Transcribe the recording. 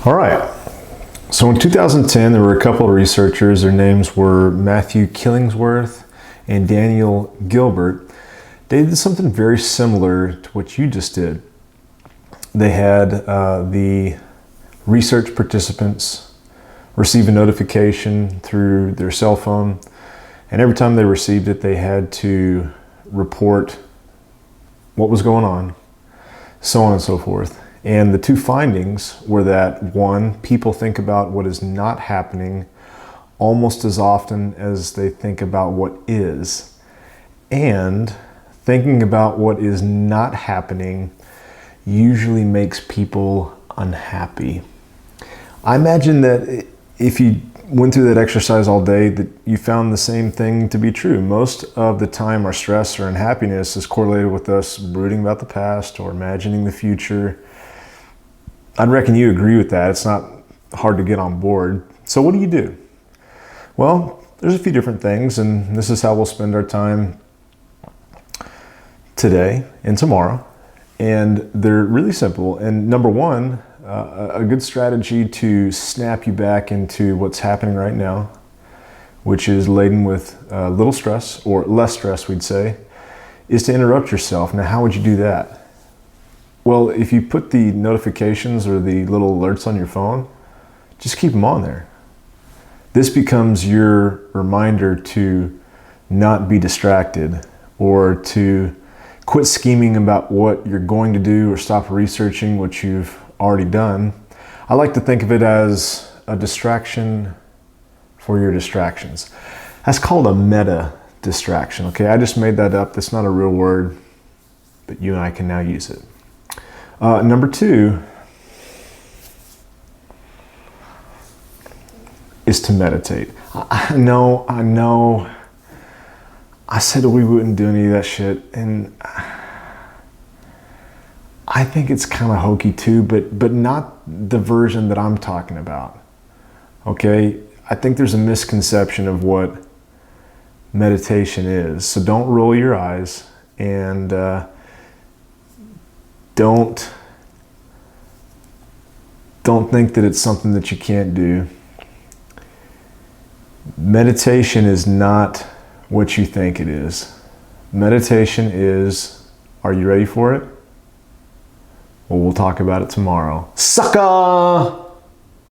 All right. So in 2010, there were a couple of researchers. Their names were Matthew Killingsworth and Daniel Gilbert. They did something very similar to what you just did. They had the research participants receive a notification through their cell phone, and every time they received it, they had to report what was going on, so on and so forth. And the two findings were that, one, people think about what is not happening almost as often as they think about what is. And thinking about what is not happening usually makes people unhappy. I imagine that if you went through that exercise all day, that you found the same thing to be true. Most of the time, our stress or unhappiness is correlated with us brooding about the past or imagining the future. I'd reckon you agree with that. It's not hard to get on board. So what do you do? Well, there's a few different things, and this is how we'll spend our time today and tomorrow. And they're really simple. And number one, a good strategy to snap you back into what's happening right now, which is laden with little stress, or less stress, we'd say, is to interrupt yourself. Now, how would you do that? Well, if you put the notifications or the little alerts on your phone, just keep them on there. This becomes your reminder to not be distracted, or to quit scheming about what you're going to do, or stop researching what you've already done. I like to think of it as a distraction for your distractions. That's called a meta distraction. Okay, I just made that up. That's not a real word, but you and I can now use it. Number two is to meditate. I know. I said we wouldn't do any of that shit, and I think it's kind of hokey too, but not the version that I'm talking about. Okay? I think there's a misconception of what meditation is. So don't roll your eyes, and don't think that it's something that you can't do. Meditation is not what you think it is. Meditation is, are you ready for it? Well, we'll talk about it tomorrow. Sucker!